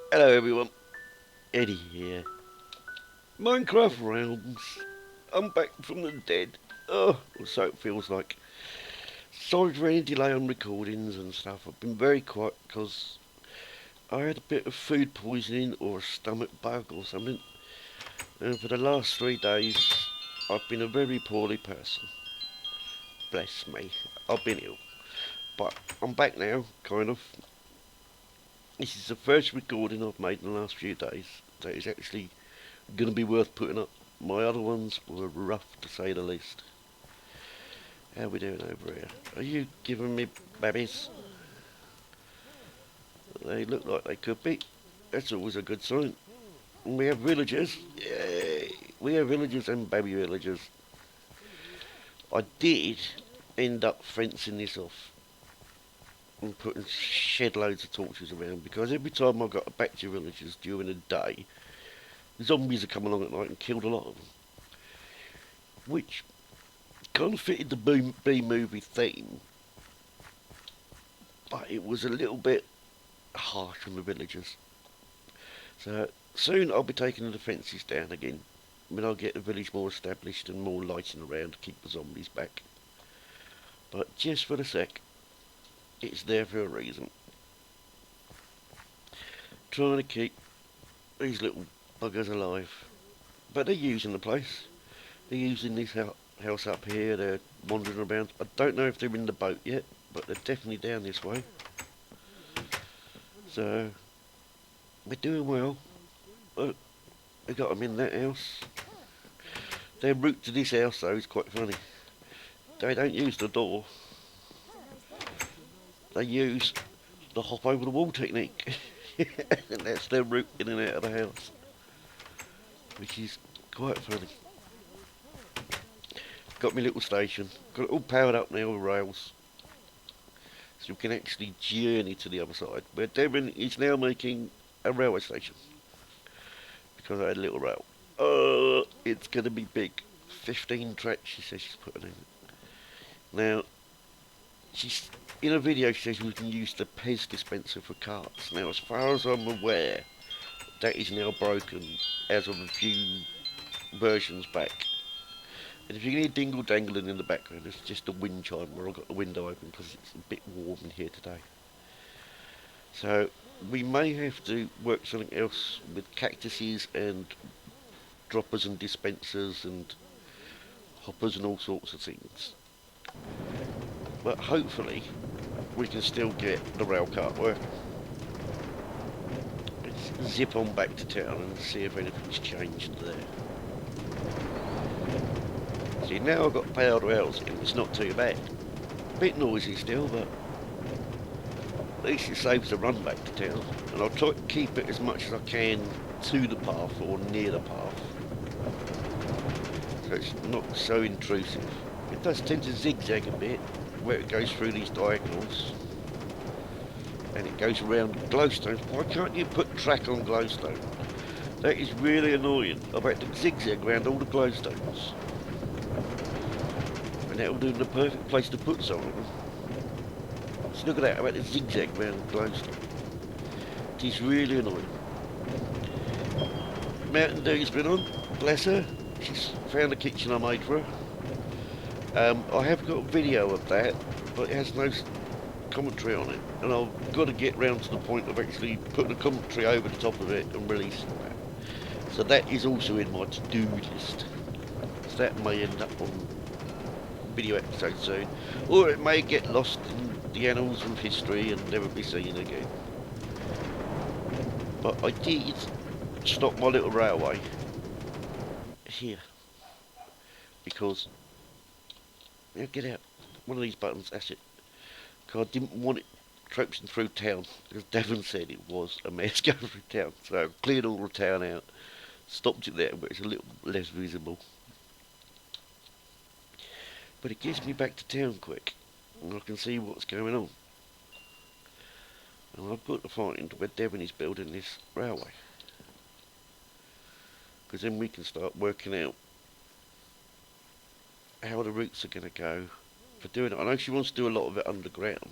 Hello everyone, Eddie here. Minecraft Realms. I'm back from the dead. Oh, or so it feels like. Sorry for any delay on recordings and stuff. I've been very quiet because I had a bit of food poisoning or a stomach bug or something. And for the last 3 days, I've been a very poorly person. Bless me. I've been ill. But I'm back now, kind of. This is the first recording I've made in the last few days that is actually going to be worth putting up. My other ones were rough to say the least. How we doing over here? Are you giving me babies? They look like they could be. That's always a good sign. And we have villagers. Yay! We have villagers and baby villagers. I did end up fencing this off and putting shed loads of torches around because every time I got back to villagers during the day, zombies would come along at night and killed a lot of them. Which kind of fitted the B movie theme, but it was a little bit harsh on the villagers. So soon I'll be taking the fences down again when I get the village more established and more lighting around to keep the zombies back. But just for the sec, it's there for a reason. Trying to keep these little buggers alive. But they're using the place. They're using this house up here. They're wandering around. I don't know if they're in the boat yet, but they're definitely down this way. So we're doing well. Look, I got them in that house. Their route to this house though is quite funny. They don't use the door. They use the hop over the wall technique. And that's their route in and out of the house. Which is quite funny. Got my little station. Got it all powered up now with rails. So we can actually journey to the other side. Where Devon is now making a railway station. Because I had a little rail. It's going to be big. 15 tracks she says she's putting in. Now, she's in a video she says we can use the Pez dispenser for carts. Now, as far as I'm aware, that is now broken as of a few versions back. And if you can hear dingle dangling in the background, it's just a wind chime where I've got the window open because it's a bit warm in here today. So we may have to work something else with cactuses and droppers and dispensers and hoppers and all sorts of things. But hopefully we can still get the rail cart working. Let's zip on back to town and see if anything's changed there. See, now I've got powered rails in, it's not too bad. A bit noisy still, but at least it saves the run back to town. And I'll try to keep it as much as I can to the path or near the path. So it's not so intrusive. It does tend to zigzag a bit where it goes through these diagonals. And it goes around glowstones. Why can't you put track on glowstone? That is really annoying. I've had to zigzag around all the glowstones. And that will do the perfect place to put some of them. So look at that, I've had to zigzag around the glowstone. It is really annoying. Mntdew's been on, bless her. She's found the kitchen I made for her. I have got a video of that, but it has no commentary on it. And I've got to get round to the point of actually putting a commentary over the top of it and releasing that. So that is also in my to-do list. So that may end up on video episode soon. Or it may get lost in the annals of history and never be seen again. But I did stop my little railway here because get out one of these buttons, that's it, because I didn't want it traipsing through town, as Devon said it was a mess going through town. So I cleared all the town out, stopped it there but it's a little less visible, but it gets me back to town quick and I can see what's going on. And I've got to find where Devon is building this railway, because then we can start working out how the routes are going to go for doing it. I know she wants to do a lot of it underground,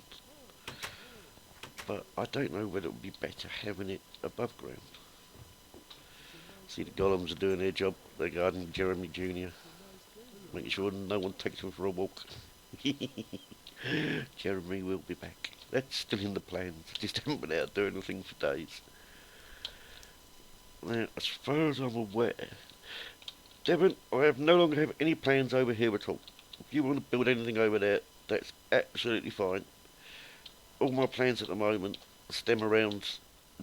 but I don't know whether it would be better having it above ground. See, the golems are doing their job. They're guarding Jeremy Jr., making sure no one takes him for a walk. Jeremy will be back. That's still in the plans. Just haven't been out doing anything for days. Now, as far as I'm aware, Devon, I have no longer have any plans over here at all. If you want to build anything over there, that's absolutely fine. All my plans at the moment stem around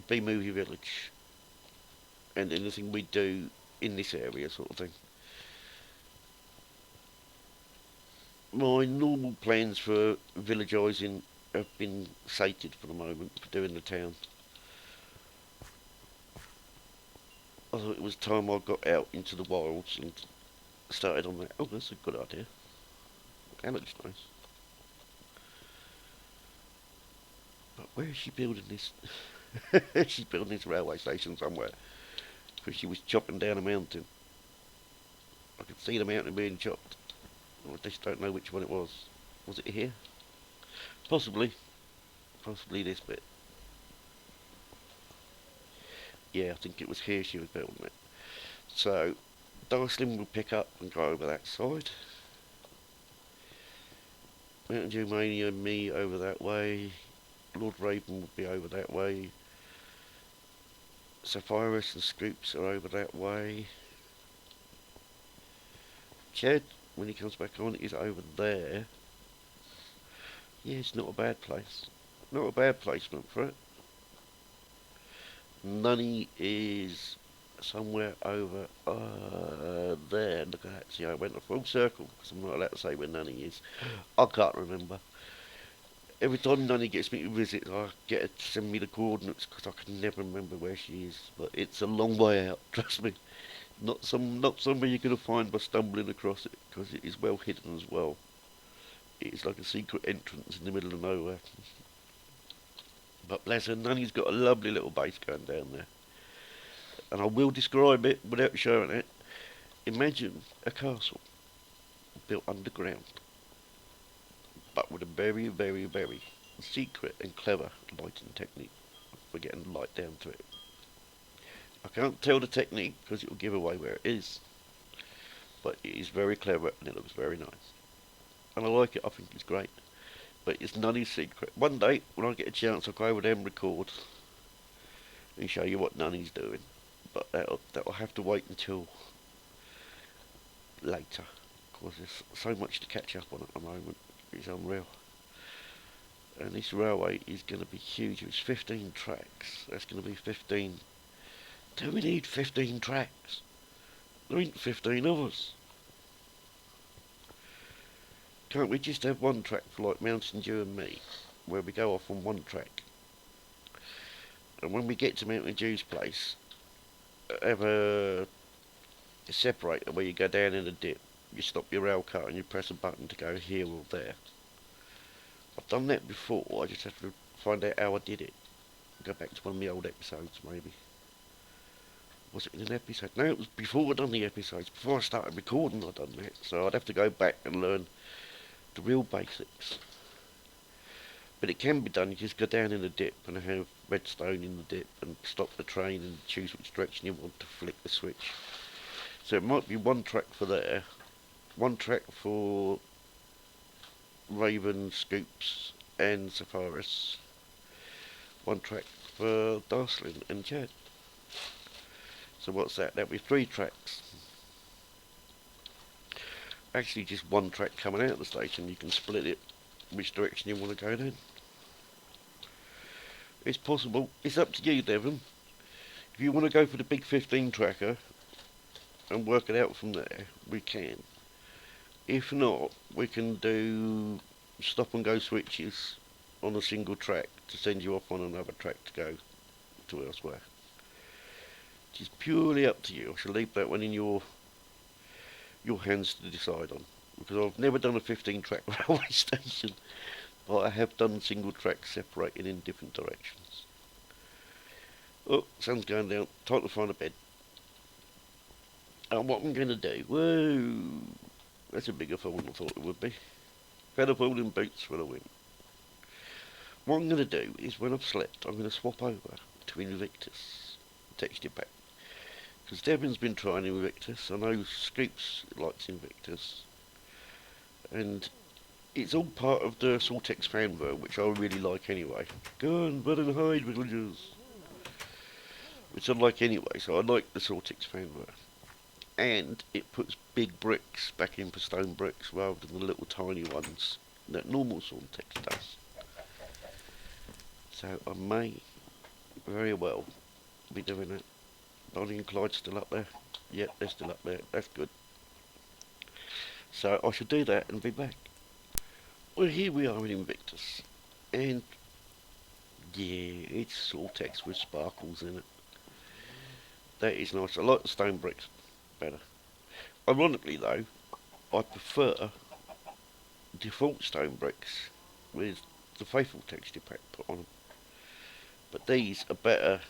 B-Movie Village and anything we do in this area sort of thing. My normal plans for villagising have been sated for the moment for doing the town. I thought it was time I got out into the wilds and started on that. Oh, that's a good idea. That looks nice. But where is she building this? She's building this railway station somewhere. Because she was chopping down a mountain. I could see the mountain being chopped. I just don't know which one it was. Was it here? Possibly. Possibly this bit. Yeah, I think it was here she was building it. So, Darslyn will pick up and go over that side. Mntdewmania, me over that way. Lord Raven will be over that way. Sapphirus and Scoops are over that way. Ched, when he comes back on, is over there. Yeah, it's not a bad place. Not a bad placement for it. Nunny is somewhere over there. Look at that. See, I went a full circle because I'm not allowed to say where Nunny is. I can't remember. Every time Nunny gets me to visit, I get her to send me the coordinates because I can never remember where she is. But it's a long way out, trust me. Not somewhere you're going to find by stumbling across it because it is well hidden as well. It is like a secret entrance in the middle of nowhere. But bless her, Nunny's got a lovely little base going down there. And I will describe it without showing it. Imagine a castle built underground, but with a very, very, very secret and clever lighting technique for getting the light down to it. I can't tell the technique because it will give away where it is, but it is very clever and it looks very nice. And I like it, I think it's great. But it's Nunny's secret. One day, when I get a chance, I'll go over there and record and show you what Nunny's doing. But that'll have to wait until later, because there's so much to catch up on at the moment. It's unreal. And this railway is going to be huge. It's 15 tracks. That's going to be 15. Do we need 15 tracks? There ain't 15 of us. Can't we just have one track for like Mountain Dew and me, where we go off on one track? And when we get to Mountain Dew's place, have a separator where you go down in a dip, you stop your rail car and you press a button to go here or there. I've done that before, I just have to find out how I did it. Go back to one of my old episodes maybe. Was it in an episode? No, it was before I'd done the episodes. Before I started recording I'd done that, so I'd have to go back and learn the real basics. But it can be done. You just go down in the dip and have redstone in the dip and stop the train and choose which direction you want to flick the switch. So it might be one track for there, one track for Raven, Scoops and Sapphirus, one track for Darslyn and Chad. So what's that? That'll be 3 tracks. Actually just one track coming out of the station. You can split it which direction you want to go then. It's possible. It's up to you, Devon. If you want to go for the big 15 tracker and work it out from there, we can. If not, we can do stop and go switches on a single track to send you off on another track to go to elsewhere. It is purely up to you. I shall leave that one in your hands to decide on, because I've never done a 15 track railway station, but I have done single tracks separated in different directions. Oh, sun's going down, time to find a bed. And what I'm going to do, whoa, that's a bigger fall than I thought it would be. Feather falling boots for the win. what I'm going to do is when I've slept, I'm going to swap over to Invictus Texture Pack. Because Devon's been trying Invictus, I know Scoops likes Invictus, and it's all part of the soartex fanware, which I really like anyway. Go on, run and hide, villagers. Which I like anyway, so I like the soartex fanware. And it puts big bricks back in for stone bricks rather than the little tiny ones that normal soartex does. So I may very well be doing that. Bonnie and Clyde's still up there. Yep, they're still up there. That's good. So I should do that and be back. Well, here we are in Invictus. And yeah, it's soartex with sparkles in it. That is nice. I like the stone bricks better. Ironically though, I prefer default stone bricks with the faithful texture pack put on them. But these are better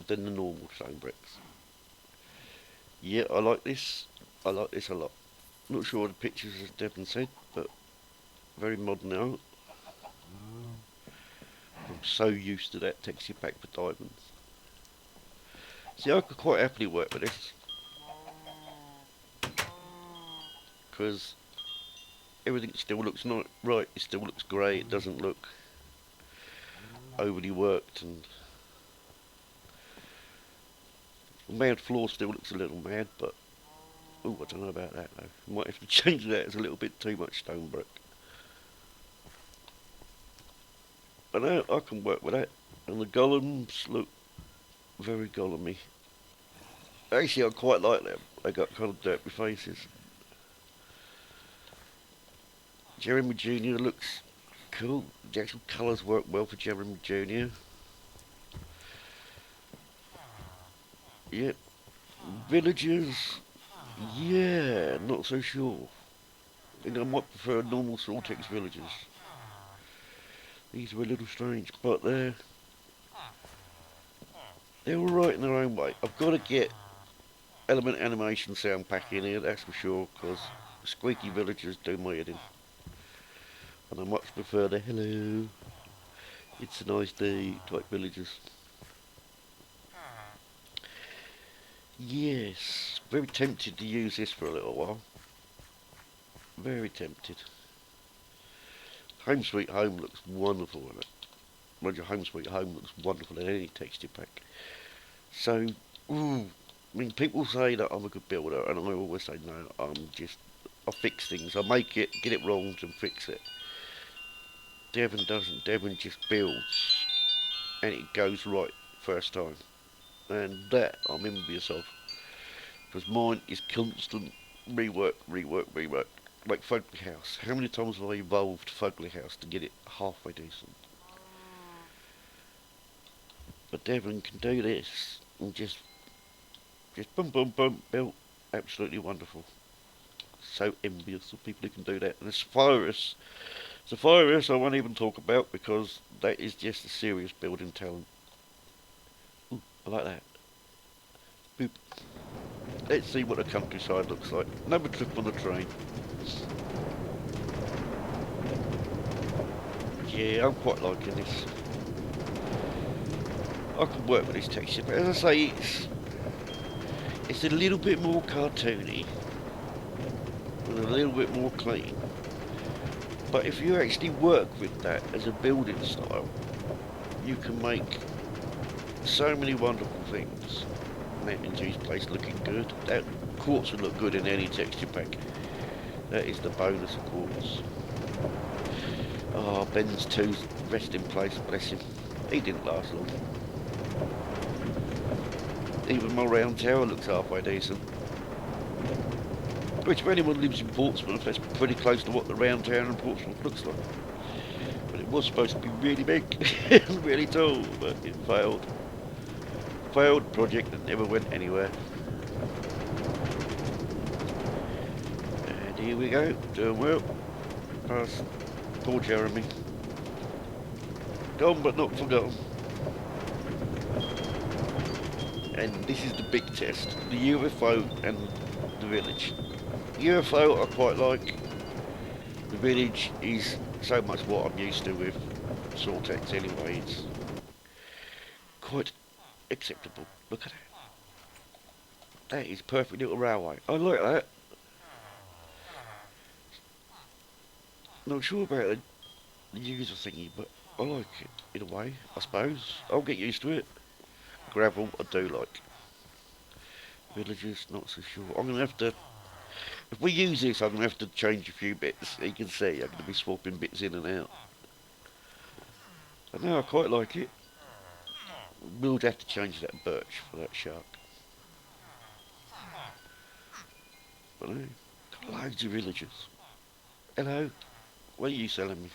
than the normal stone bricks. Yeah, I like this. I like this a lot. Not sure what the pictures as Devon said, but very modern art. I'm so used to that texture pack for diamonds. See, I could quite happily work with this. Because everything still looks not right. It still looks grey. It doesn't look overly worked, and the mad floor still looks a little mad, but oh, I don't know about that though. Might have to change that. It's a little bit too much stone brick. I know I can work with that, and the golems look very golemy. Actually, I quite like them. They got kind of derpy faces. Jeremy Jr. looks cool. The actual colours work well for Jeremy Jr. Yep. Villagers, yeah, not so sure. I think I might prefer normal soartex villagers. These are a little strange, but they're alright in their own way. I've got to get element animation sound pack in here, that's for sure, because squeaky villagers do my head in. And I much prefer the hello, it's a nice day type villagers. Yes, very tempted to use this for a little while. Very tempted. Home Sweet Home looks wonderful in it. Mind you, Home Sweet Home looks wonderful in any texture pack. So, I mean, people say that I'm a good builder, and I always say no, I fix things. I make it, get it wrong, and fix it. Devon doesn't. Devon just builds, and it goes right first time. And that I'm envious of, because mine is constant rework. Like Fugly House. How many times have I evolved Fugly House to get it halfway decent? But Devon can do this and just boom, built. Absolutely wonderful. So envious of people who can do that. And the Sapphirus I won't even talk about, because that is just a serious building talent. Ooh, I like that. Boop. Let's see what the countryside looks like. Another trip on the train. Yeah, I'm quite liking this. I can work with this texture, but as I say, it's a little bit more cartoony and a little bit more clean. But if you actually work with that as a building style, you can make so many wonderful things. Mntdewmanias place looking good. That quartz would look good in any texture pack. That is the bonus of quartz. Oh, Ben's 2's rest in place, bless him. He didn't last long. Even my round tower looks halfway decent. Which, if anyone lives in Portsmouth, that's pretty close to what the round tower in Portsmouth looks like. But it was supposed to be really big, really tall, but it failed. Failed project that never went anywhere. And here we go, doing well. Past poor Jeremy. Gone but not forgotten. And this is the big test, the UFO and the village. UFO I quite like. The village is so much what I'm used to with soartex anyway. It's quite acceptable. Look at that. That is perfect little railway. I like that. Not sure about the user thingy, but I like it in a way, I suppose. I'll get used to it. Gravel, I do like. Villagers, not so sure. I'm going to have to, if we use this, I'm going to have to change a few bits. You can see I'm going to be swapping bits in and out. But no, I quite like it. We'll have to change that birch for that shark. But no, got loads of villagers. Hello, what are you selling me?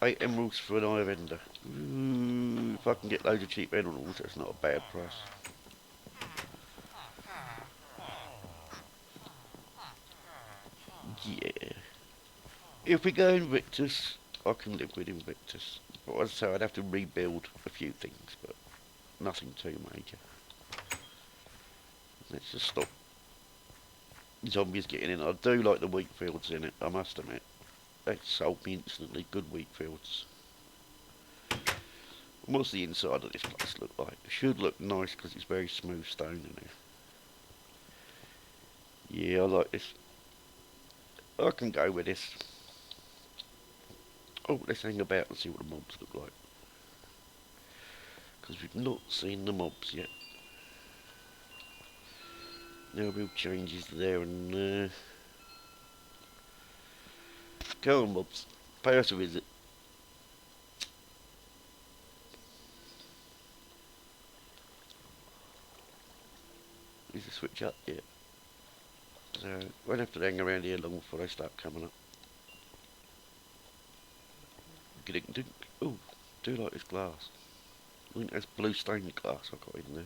8 emeralds for an eye vendor. Ooh, if I can get loads of cheap emeralds, that's not a bad price. Yeah. If we go Invictus, I can live with Invictus. But as I say, I'd have to rebuild a few things, but nothing too major. Let's just stop zombies getting in. I do like the wheat fields in it, I must admit. They sold me instantly, good wheat fields. And what's the inside of this place look like? It should look nice because it's very smooth stone in there. Yeah, I like this. I can go with this. Oh, let's hang about and see what the mobs look like. Because we've not seen the mobs yet. No real changes there and there. Go on, mobs. Pay us a visit. Is the switch up? Yeah. So, won't have to hang around here long before they start coming up. Oh, do like this glass. I think that's blue stained glass I got in there.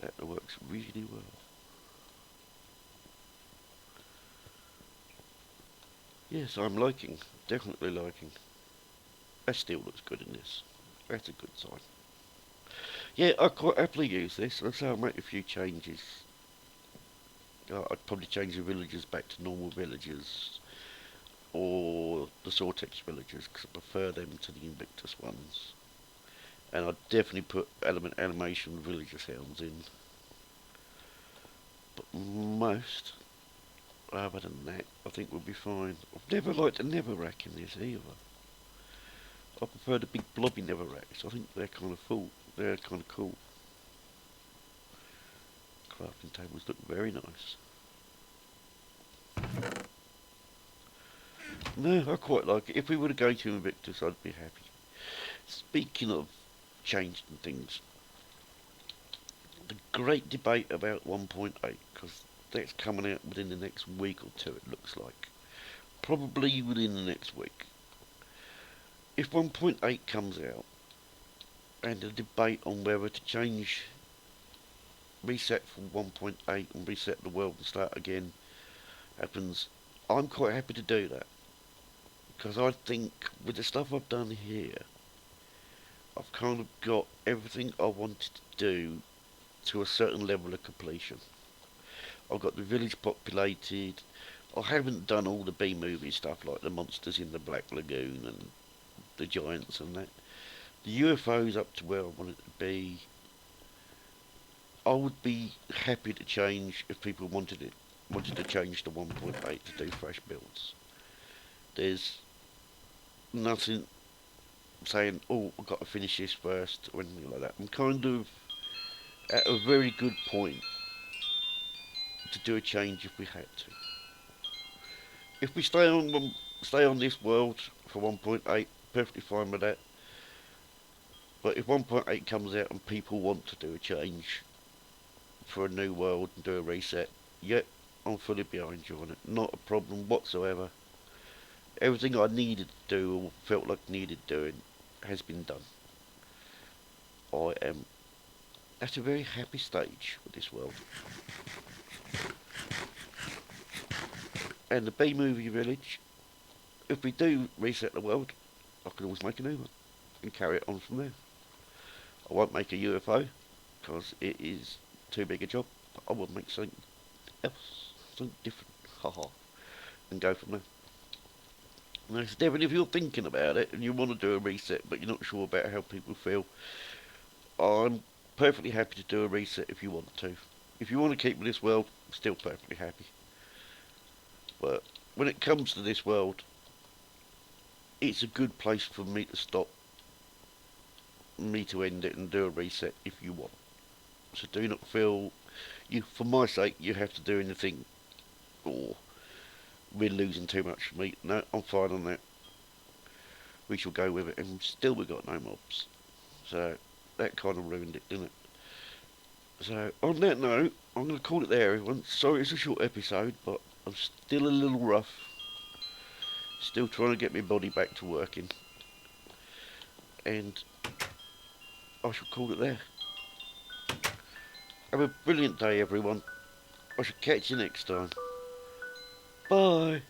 That works really well. Yes, I'm liking. Definitely liking. That still looks good in this. That's a good sign. Yeah, I quite happily use this. So I'll make a few changes. I'd probably change the villagers back to normal villagers. Or the soartex villagers, because I prefer them to the Invictus ones. And I'd definitely put animation villager sounds in. But most, other than that, I think we'll be fine. I've never liked the netherrack in this either. I prefer the big blobby netherracks. I think they're kind of full. They're kind of cool. Crafting tables look very nice. No, I quite like it. If we were to go to Invictus, I'd be happy. Speaking of changing things, the great debate about 1.8, because that's coming out within the next week or two, it looks like. Probably within the next week. If 1.8 comes out, and the debate on whether to change, reset from 1.8 and reset the world and start again happens, I'm quite happy to do that. Because I think with the stuff I've done here, I've kind of got everything I wanted to do to a certain level of completion. I've got the village populated. I haven't done all the B-movie stuff like the monsters in the Black Lagoon and the giants and that. The UFO's up to where I want it to be. I would be happy to change if people wanted to change to 1.8 to do fresh builds. There's nothing saying, oh, I've got to finish this first or anything like that. I'm kind of at a very good point to do a change if we had to. If we stay on this world for 1.8, perfectly fine with that. But if 1.8 comes out and people want to do a change for a new world and do a reset, yep, I'm fully behind you on it. Not a problem whatsoever. Everything I needed to do or felt like needed doing has been done. I am at a very happy stage with this world. And the B-movie village, if we do reset the world, I can always make a new one and carry it on from there. I won't make a UFO because it is too big a job, but I will make something else, something different, haha, and go from there. Now, so Devin, if you're thinking about it and you want to do a reset but you're not sure about how people feel, I'm perfectly happy to do a reset if you want to. If you want to keep with this world, I'm still perfectly happy. But when it comes to this world, it's a good place for me to stop, me to end it and do a reset if you want. So do not feel you, for my sake, you have to do anything or we're losing too much meat. No, I'm fine on that. We shall go with it, and still we got no mobs. So that kind of ruined it, didn't it? So on that note, I'm going to call it there, everyone. Sorry it's a short episode, but I'm still a little rough. Still trying to get my body back to working. And I shall call it there. Have a brilliant day, everyone. I shall catch you next time. Bye.